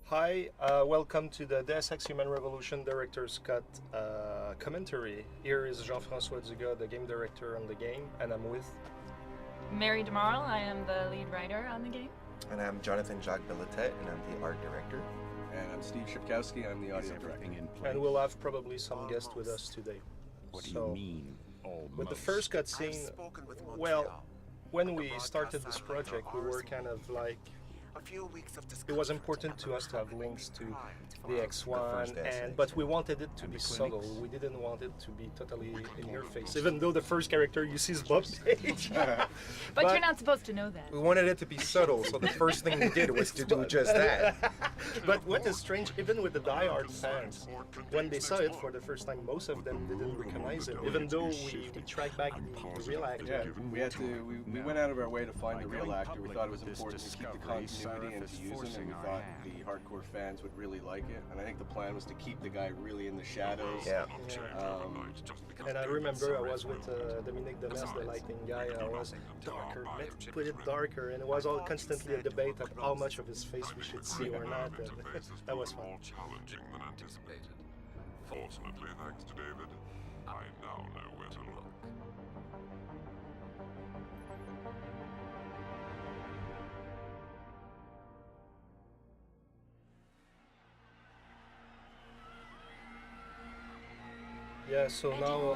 Hi, welcome to the Deus Ex Human Revolution Director's Cut commentary. Here is Jean-François Dugas, the game director on the game, and I'm with... Mary DeMarle, I am the lead writer on the game. And I'm Jonathan Jacques Billetet, and I'm the art director. And I'm Steve Shipkowski, I'm the audio director. And we'll have probably some guests with us today. What do you mean, almost? With the first cutscene, well, when we started this project, we were kind of like... It was important to us to have links to the X1, but we wanted it to be subtle. We didn't want it to be totally in your face, even though the first character you see is Bob Page. But you're not supposed to know that. We wanted it to be subtle, so the first thing we did was to do just that. But what is strange, even with the die-hard fans, when they saw it for the first time, most of them didn't recognize it, even though we tracked back the real actor. Yeah, we went out of our way to find the real actor. We thought it was important to keep the continuity and to use him, and we thought the hardcore fans would really like it. And I think the plan was to keep the guy really in the shadows. Yeah. And I remember I was with Dominique Demers, the lighting guy. I was darker, let's put it darker, and it was all constantly a debate of how much of his face we should see or not. And that was fun. More challenging than anticipated. Fortunately, thanks to David, I now know where to look. Yeah, so now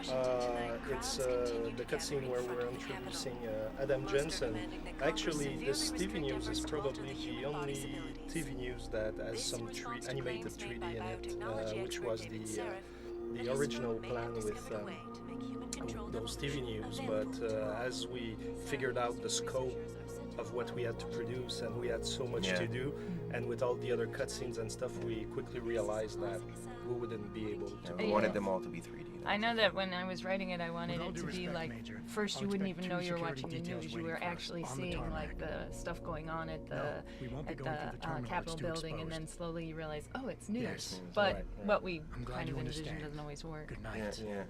it's the cutscene where we're introducing Adam Jensen. Actually, this TV news is probably the only TV news that has some animated 3D in it, which was the original plan with those TV news. But as we figured out the scope of what we had to produce, and we had so much to do, and with all the other cutscenes and stuff, we quickly realized that we wouldn't be able to. We wanted them all to be 3D. I know that when I was writing it, I wanted it to be like, first you wouldn't even know you were watching the news, you were actually seeing like the stuff going on at the Capitol building, and then slowly you realize, oh, it's news. But what we kind of envision doesn't always work. Good night. Yeah.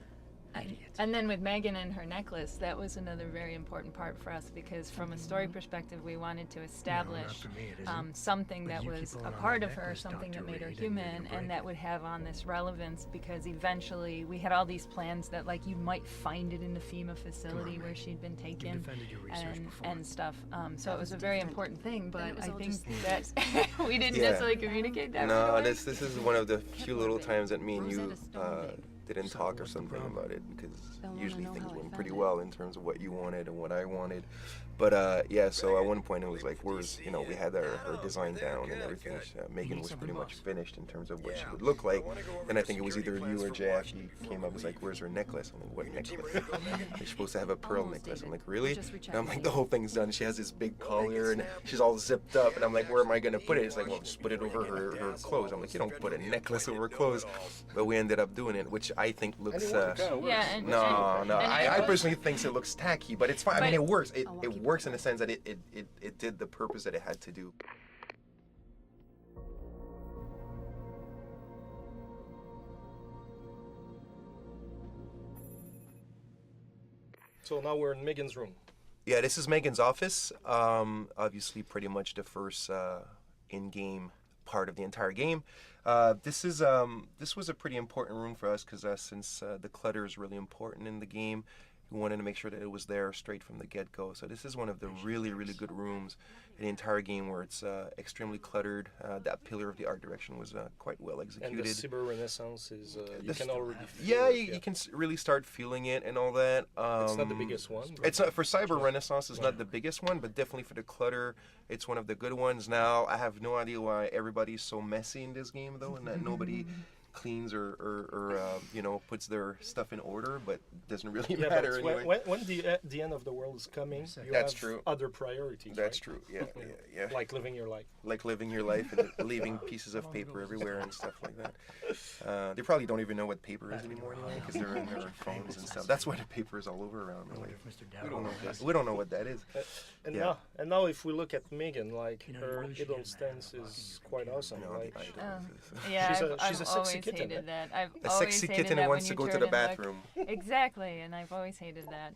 And then with Megan and her necklace, that was another very important part for us, because from a story perspective, we wanted to establish something that was a part of her, something that made her human, and that would have on this relevance, because eventually we had all these plans that like you might find it in the FEMA facility where she'd been taken and stuff. So it was a very important thing, but I think that we didn't necessarily communicate that. No, right away. this is one of the few little times that me and you didn't talk or something about it, because usually things went pretty well in terms of what you wanted and what I wanted. But yeah, so at one point it was like, we had her design down and everything. Megan was pretty much finished in terms of what she would look like. And I think it was either you or JF, he came up, was like, where's her necklace? I'm like, what necklace? You're supposed to have a pearl necklace. I'm like, really? And I'm like, the whole thing's done. She has this big collar and she's all zipped up, and I'm like, where am I going to put it? It's like, well, just put it over her clothes. I'm like, you don't put a necklace over her clothes. But we ended up doing it, which I think looks I personally think it looks tacky, but it's fine. I mean, it works. It works in the sense that it did the purpose that it had to do. So now we're in Megan's room. Yeah, this is Megan's office. Obviously, pretty much the first in-game part of the entire game. This was a pretty important room for us, because since the clutter is really important in the game, we wanted to make sure that it was there straight from the get-go. So this is one of the really, really good rooms in the entire game, where it's extremely cluttered. That pillar of the art direction was quite well executed. And the Cyber Renaissance is, you can already feel it. You can really start feeling it and all that. It's not the biggest one. It's not, for Cyber Renaissance, it's not the biggest one, but definitely for the clutter, it's one of the good ones. Now, I have no idea why everybody's so messy in this game, though, and that nobody cleans or puts their stuff in order, but it doesn't really matter anyway. When the end of the world is coming, you That's have true. other priorities. That's right? true. Yeah. Like living your life. Like living your life and leaving pieces of paper everywhere and stuff like that. They probably don't even know what paper is anymore anyway, because they're in their phones and stuff. That's why the paper is all over around. Like, we don't know what that is. And now if we look at Megan, like her idle stance is quite awesome. Like, Yeah, she's a sexy kitten, hated that. I've A always sexy hated kitten that wants when to you go to turn the and look. bathroom. Exactly, and I've always hated that.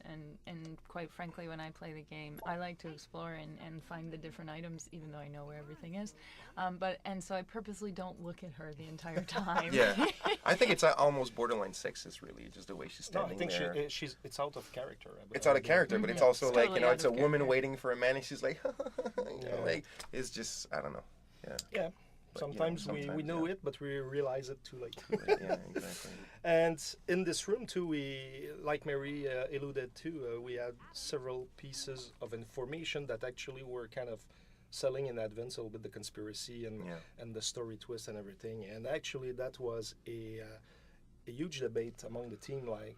And quite frankly, when I play the game, I like to explore and find the different items, even though I know where everything is. And so I purposely don't look at her the entire time. Yeah, I think it's almost borderline sexist, really, just the way she's No, I standing think there. it's out of character. It's out of character, but it's Mhm. also It's like, totally you know, out it's a of woman character. waiting for a man, and she's like, you know, Yeah. like, it's just, I don't know. Yeah. Yeah. But, you know, Sometimes, we sometimes, know yeah. it, but we realize it too late. Yeah, exactly. And in this room too, we, like Mary alluded to, we had several pieces of information that actually were kind of selling in advance a little bit the conspiracy Yeah. and the story twist and everything. And actually, that was a huge debate among the team, like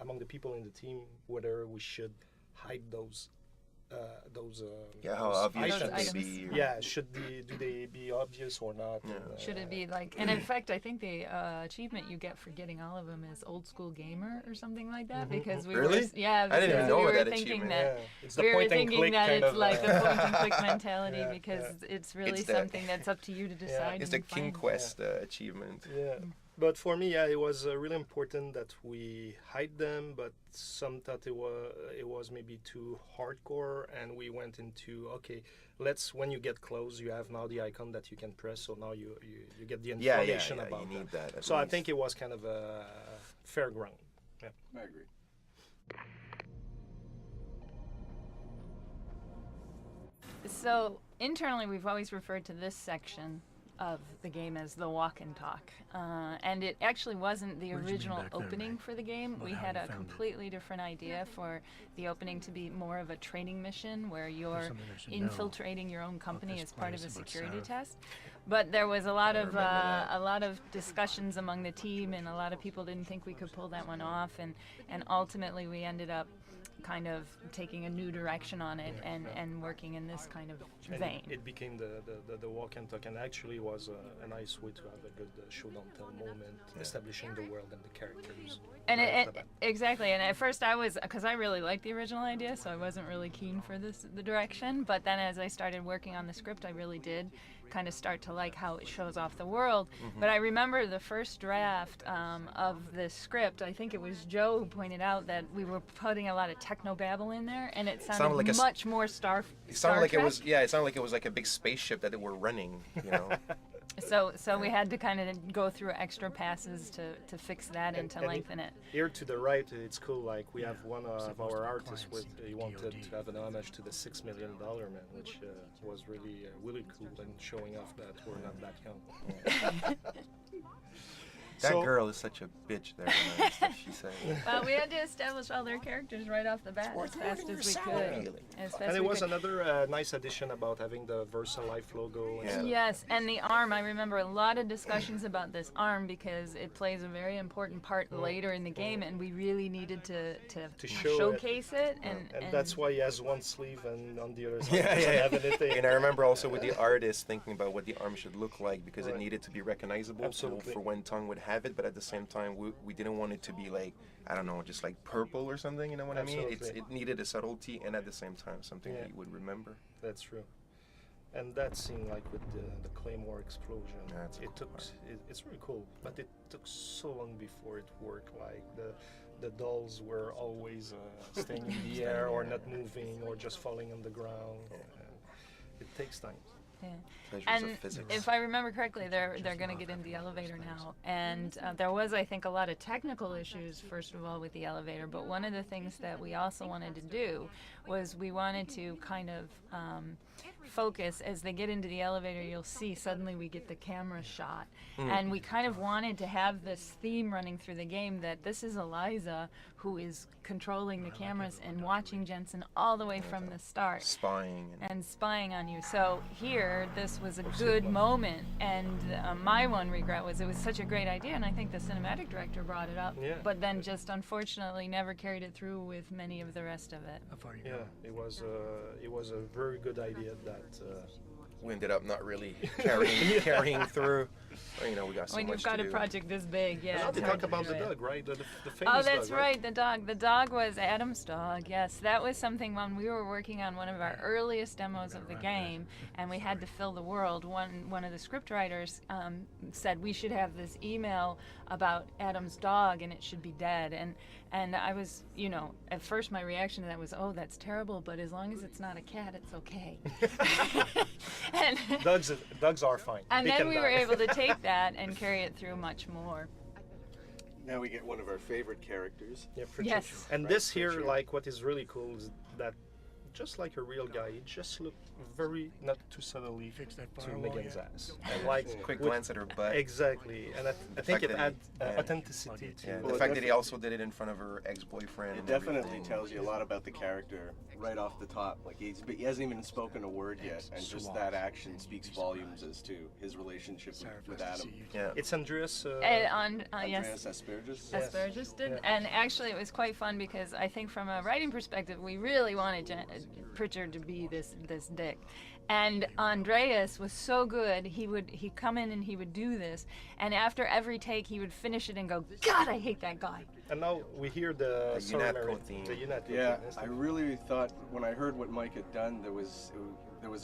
among the people in the team, whether we should hide those. Yeah, how those obvious should items. they items. be? Yeah, do they be obvious or not? Yeah. And, Should it be like, and in fact, I think the achievement you get for getting all of them is old school gamer or something like that, because we Really? were, yeah, I didn't because even know we were that thinking achievement. that, Yeah, it's the we were point and thinking click that kind it's of, like a point and click mentality Yeah, because it's really It's the- something that's up to you to decide. It's the and King find. Quest achievement. Yeah, but for me, yeah, it was really important that we hide them. But some thought it was maybe too hardcore, and we went into okay, when you get close, you have now the icon that you can press, so now you get the Yeah, information yeah, about you them. need that. at So I least. think it was kind of a fair ground. Yeah. I agree. So internally, we've always referred to this section of the game as the walk and talk, and it actually wasn't the What did you mean original back then, opening Ray? for the game. About We how had you a found it? completely different idea for the opening to be more of a training mission where you're something I should know infiltrating your own company this as part of a place about security Sarah. test. But there was a lot I of remember that. a lot of discussions among the team, and a lot of people didn't think we could pull that one off, and ultimately we ended up kind of taking a new direction on it and working in this kind of And vein. it became the walk and talk, and actually was a nice way to have a good show don't tell moment, establishing the world and the characters. And right off the it, bat. exactly, and at first I was, because I really liked the original idea, so I wasn't really keen for the direction. But then as I started working on the script, I really did kind of start to like how it shows off the world. But I remember the first draft of the script. I think it was Joe who pointed out that we were putting a lot of techno babble in there, and it sounded like a much more Star. It sounded like Trek. it was, yeah. It sounded like it was like a big spaceship that they were running. You know. So we had to kind of go through extra passes to fix that and to and lengthen it. Here to the right, it's cool. Like we have one of most our of the artists clients with seem he wanted DoD. to have an homage to the $6 million man, which was really cool and showing off that we're not that young. That So- girl is such a bitch there. You know, stuff she said. Well, we had to establish all their characters right off the bat as fast as we could. As fast And as it we was could. another nice addition about having the Versa Life logo. And Yeah. stuff. Yes, and the arm. I remember a lot of discussions about this arm because it plays a very important part later in the game, and we really needed to show it. showcase it. And that's why he has one sleeve and on the other side Yeah, he doesn't yeah. have anything. And I remember also with the artist thinking about what the arm should look like because it Right. needed to be recognizable Absolutely. for when Tongue would have it, but at the same time we didn't want it to be like, I don't know, just like purple or something, you know what I mean? Absolutely. It needed a subtlety and at the same time something Yeah. that you would remember. That's true. And that scene, like with the Claymore explosion, That's a it cool took part. it's really cool, but it took so long before it worked. Like the dolls were always staying in the air or not moving or just falling on the ground. It takes time. Yeah. Pleasures And of physics. if I remember correctly, they're going to get in the elevator now, and there was, I think, a lot of technical issues first of all with the elevator. But one of the things that we also wanted to do was we wanted to kind of focus as they get into the elevator. You'll see suddenly we get the camera shot, and we kind of wanted to have this theme running through the game that this is Eliza who is controlling the cameras and watching Jensen all the way from the start. Spying And spying on you. So here, this was a good moment, and my one regret was it was such a great idea, and I think the cinematic director brought it up, Yeah. but then just unfortunately never carried it through with many of the rest of it. How far you Yeah, go? it was a very good idea that we ended up not really carrying through. Well, you know, we got so when much you've got to a do. project this big, yeah. And now it's they hard talk to about do the it. dog, right? The famous Oh, that's dog, right. The dog. The dog was Adam's dog. Yes, that was something when we were working on one of our earliest demos of the game, and we had to fill the world. One of the script writers said we should have this email about Adam's dog, and it should be dead. And I was, you know, at first my reaction to that was, oh, that's terrible. But as long as it's not a cat, it's okay. and Dogs are fine. and They then can we die. were able to take that and carry it through much more. Now we get one of our favorite characters. Yeah, for Yes. sure. And Right, this for here, sure. like, what is really cool is that just like a real guy, he just looked very, not too subtly, to Megan's ass. And like, Quick with- glance at her butt. Exactly. And I think fact it that adds he- yeah. authenticity to Yeah, Well, the it fact that he also did it in front of her ex-boyfriend. It and definitely everything. tells you a lot about the character right off the top. Like he hasn't even spoken a word yet, and just that action speaks volumes as to his relationship with Adam. Yeah. It's Andreas. Yes. Andreas Asperges. Yes. Asperger's did, Yeah. and actually it was quite fun because I think from a writing perspective we really wanted Pritchard to be this dick, and Andreas was so good. He'd come in and he would do this, and after every take he would finish it and go, God, I hate that guy. And now we hear the UNATCO theme. The UNATCO Yeah, theme. I really thought when I heard what Mike had done, there was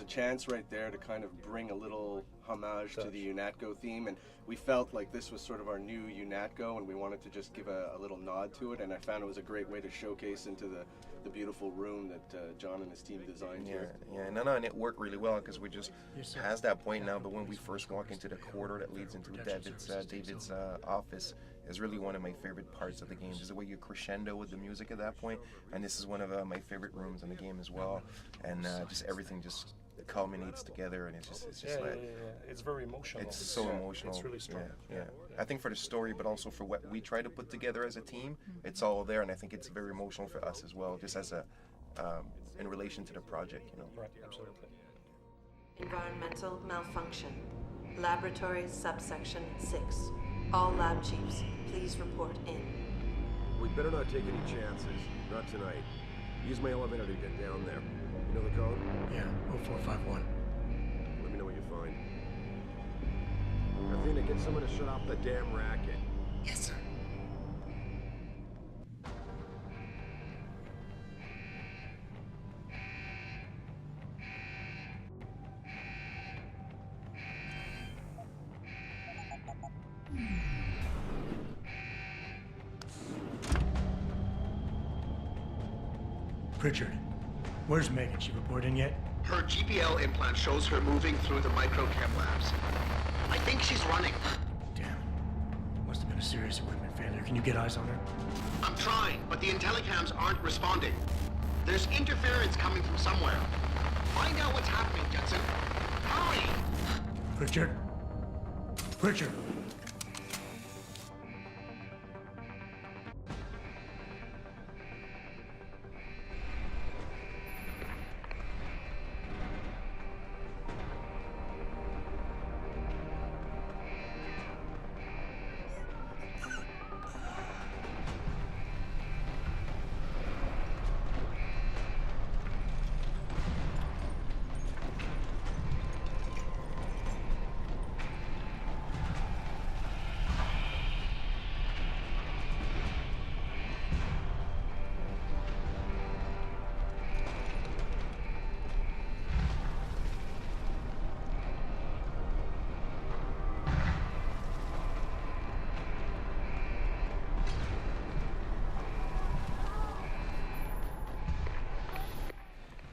a chance right there to kind of bring a little homage to the UNATCO theme, and we felt like this was sort of our new UNATCO, and we wanted to just give a little nod to it, and I found it was a great way to showcase into the beautiful room that John and his team designed here. No, and it worked really well because we just past that point now. But when we first walk into the corridor that leads into David's office, is really one of my favorite parts of the game. Is the way you crescendo with the music at that point, and this is one of my favorite rooms in the game as well. And just everything just culminates together, and it's just Yeah, like. It's very emotional. It's so emotional. It's really strong. Yeah. I think for the story, but also for what we try to put together as a team, it's all there, and I think it's very emotional for us as well, just as a in relation to the project, you know. Right, absolutely. Environmental malfunction. Laboratory subsection 6. All lab chiefs, please report in. We'd better not take any chances. Not tonight. Use my elevator to get down there. You know the code? Yeah, 0451. Let me know what you find. Athena, get someone to shut off the damn racket. Yes, sir. Pritchard, where's Megan? She report in yet? Her GPL implant shows her moving through the microchem labs. I think she's running. Damn it. Must have been a serious equipment failure. Can you get eyes on her? I'm trying, but the intellicams aren't responding. There's interference coming from somewhere. Find out what's happening, Judson. Hurry! Pritchard? Pritchard!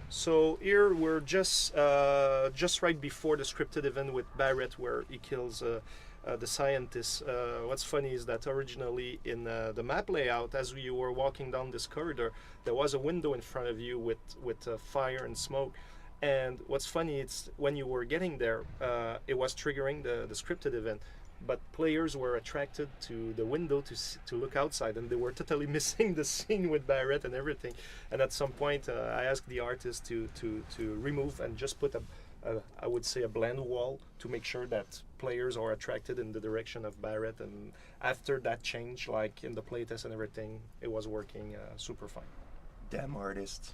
So here we're just right before the scripted event with Barrett, where he kills the scientist. What's funny is that originally in the map layout, as you were walking down this corridor, there was a window in front of you with fire and smoke. And what's funny, it's when you were getting there, it was triggering the scripted event. But players were attracted to the window to look outside, and they were totally missing the scene with Barrett and everything. And at some point, I asked the artist to remove and just put I would say a blend wall to make sure that players are attracted in the direction of Barrett. And after that change, like in the playtest and everything, it was working super fine. Damn artists.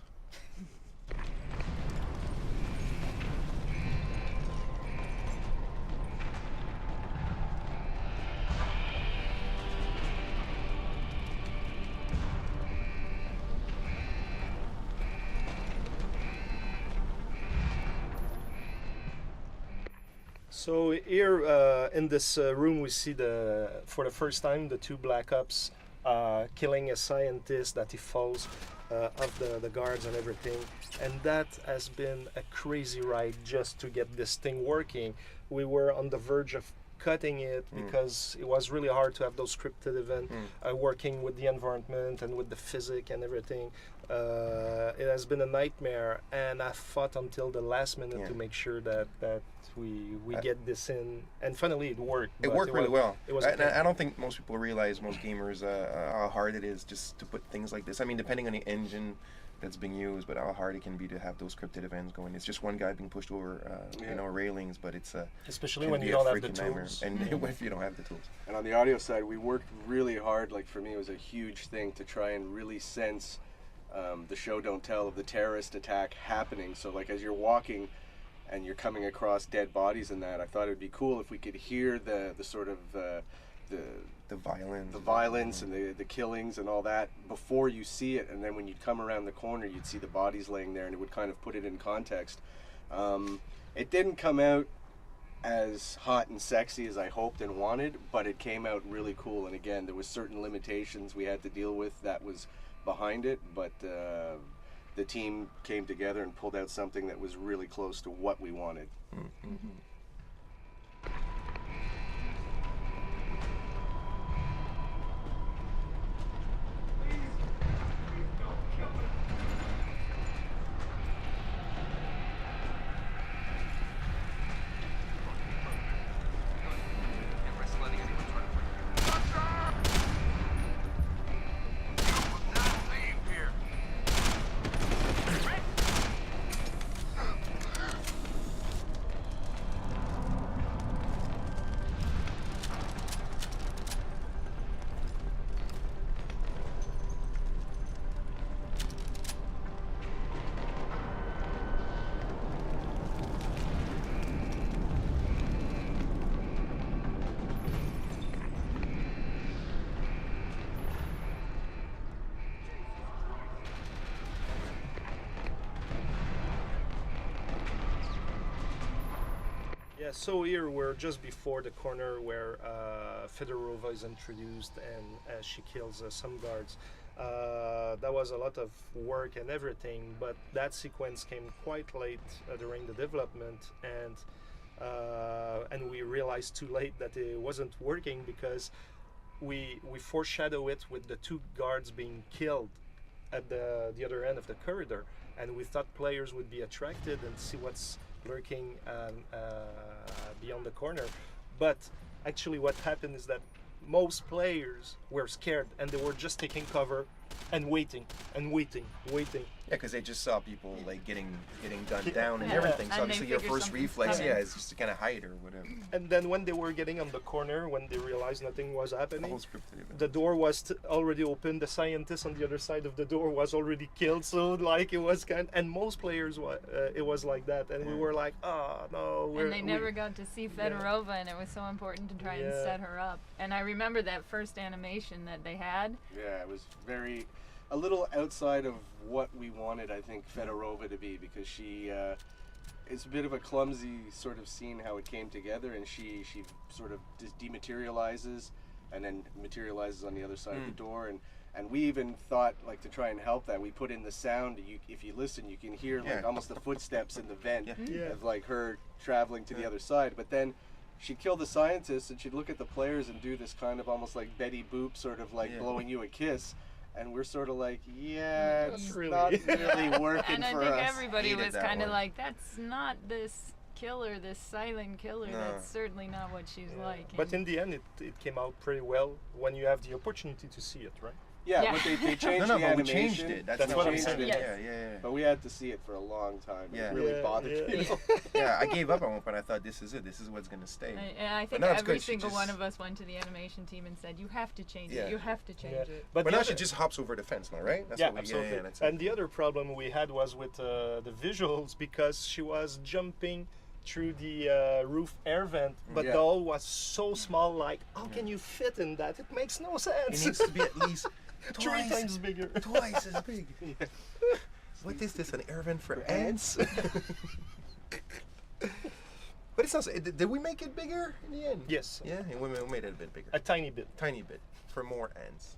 So here in this room, we see for the first time the two Black Ops killing a scientist that he falls off the guards and everything, and that has been a crazy ride just to get this thing working. We were on the verge of cutting it because it was really hard to have those scripted events working with the environment and with the physics and everything. It has been a nightmare, and I fought until the last minute to make sure that we get this in, and finally it worked. It worked really well. It was. I don't think most people realize, most gamers, how hard it is just to put things like this. I mean, depending on the engine that's being used, but how hard it can be to have those scripted events going. It's just one guy being pushed over, railings, but it's especially when you don't have the tools, and if you don't have the tools. And on the audio side, we worked really hard. Like for me, it was a huge thing to try and really sense the show don't tell of the terrorist attack happening. So like as you're walking and you're coming across dead bodies and that, I thought it would be cool if we could hear the sort of the violence and the killings and all that before you see it, and then when you'd come around the corner you'd see the bodies laying there and it would kind of put it in context. It didn't come out as hot and sexy as I hoped and wanted, but it came out really cool, and again there was certain limitations we had to deal with that was behind it, but the team came together and pulled out something that was really close to what we wanted. Yeah, so here we're just before the corner where Fedorova is introduced and she kills some guards. That was a lot of work and everything, but that sequence came quite late during the development, and we realized too late that it wasn't working because we foreshadow it with the two guards being killed at the other end of the corridor, and we thought players would be attracted and see what's lurking beyond the corner. But actually what happened is that most players were scared and they were just taking cover and waiting. Yeah, because they just saw people like getting gunned down and everything. So obviously your first reflex, is just to kind of hide or whatever. And then when they were getting on the corner, when they realized nothing was happening, scripted the door was already open. The scientist on the other side of the door was already killed. So like it was and most players it was like that, and we were like, oh no. And they never got to see Fedorova, and it was so important to try and set her up. And I remember that first animation that they had. Yeah, it was a little outside of what we wanted, I think, Fedorova to be, because she it's a bit of a clumsy sort of scene how it came together, and she sort of dematerializes and then materializes on the other side of the door, and we even thought, like, to try and help that, we put in the sound. If you listen, you can hear like almost the footsteps in the vent of like her traveling to the other side. But then she'd kill the scientist and she'd look at the players and do this kind of almost like Betty Boop sort of like blowing you a kiss. And we're sort of like, it's not really working for us. And I think everybody was kind of like, that's not this killer, this silent killer. No. That's certainly not what she's like. But in the end, it came out pretty well when you have the opportunity to see it, right? Yeah, but they changed the animation. But we changed it. That's what I'm saying. Yeah. But we had to see it for a long time. It really bothered people. I gave up at one point. I thought, this is it. This is what's going to stay. And I think every single one of us went to the animation team and said, you have to change it. You have to change it. But now she just hops over the fence now, right? That's absolutely. And the other problem we had was with the visuals, because she was jumping through the roof air vent, but the hole was so small, like, how can you fit in that? It makes no sense. It needs to be at least three times bigger. Twice as big. What is this, an air vent for ants? But it's not. Did we make it bigger in the end? Yes. Yeah, we made it a bit bigger. A tiny bit. Tiny bit for more ends.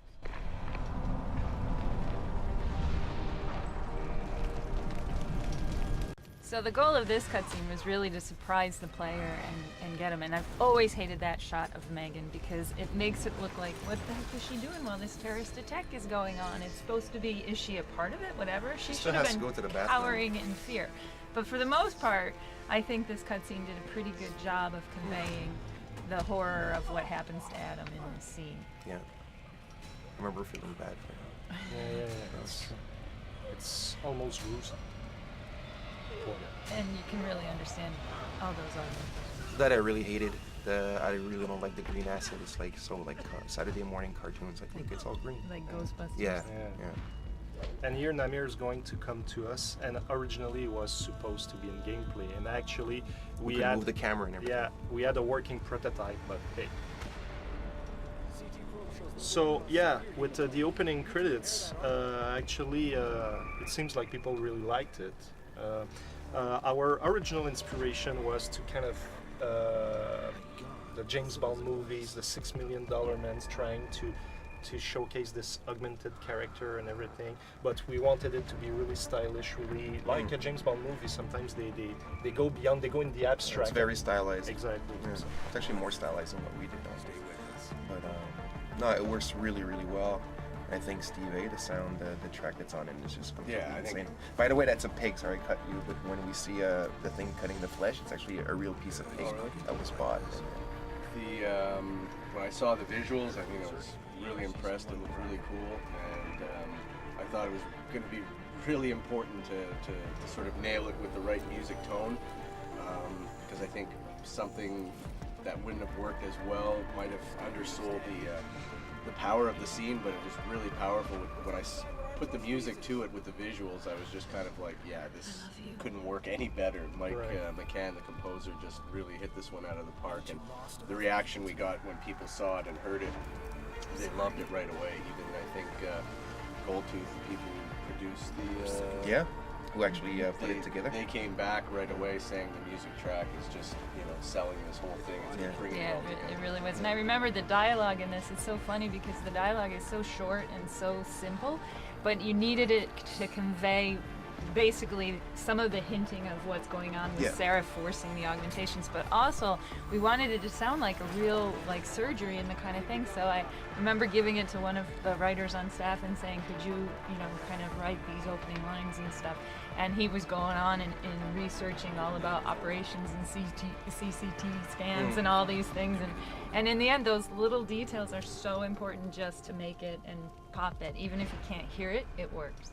So the goal of this cutscene was really to surprise the player and get him. And I've always hated that shot of Megan because it makes it look like, what the heck is she doing while this terrorist attack is going on? It's supposed to be, is she a part of it? Whatever. She should have been cowering in fear. But for the most part, I think this cutscene did a pretty good job of conveying the horror of what happens to Adam in this scene. Yeah. I remember feeling bad for him. Yeah. It's almost gruesome. And you can really understand all those arguments. That I really hated. I really don't like the green acid. It's like so like Saturday morning cartoons. I think it's all green. Like Ghostbusters. Yeah. And here Namir is going to come to us, and originally it was supposed to be in gameplay, and actually we could had move the camera and everything. Yeah, we had a working prototype, but hey. So yeah, with the opening credits, actually it seems like people really liked it. Our original inspiration was to kind of the James Bond movies, the $6 Million Man's trying to showcase this augmented character and everything, but we wanted it to be really stylish, really like a James Bond movie. Sometimes they go beyond, they go in the abstract. It's very stylized. Exactly. Yeah. It's actually more stylized than what we did. But no, it works really, really well. I think Steve A, the sound, the track that's on it is just completely insane. By the way, that's a pig. Sorry, I cut you. But when we see the thing cutting the flesh, it's actually a real piece of pig that was bought. When I saw the visuals, I mean, I was really impressed. It looked really cool, and I thought it was going to be really important to sort of nail it with the right music tone, because I think something that wouldn't have worked as well might have undersold the power of the scene, but it was really powerful. When I put the music to it with the visuals, I was just kind of like, yeah, this couldn't work any better. Mike McCann, the composer, just really hit this one out of the park, and the reaction we got when people saw it and heard it, they loved it right away. Even I think Goldtooth, the people who produced the who actually put it together. They came back right away saying the music track is just, selling this whole thing. It's bringing it all together. It really was. And I remember the dialogue in this. It's so funny because the dialogue is so short and so simple, but you needed it to convey basically some of the hinting of what's going on with Sarah forcing the augmentations, but also we wanted it to sound like a real surgery and the kind of thing. So I remember giving it to one of the writers on staff and saying, could you kind of write these opening lines and stuff, and he was going on and researching all about operations and CCT scans and all these things, and in the end those little details are so important just to make it and pop it. Even if you can't hear it, it works.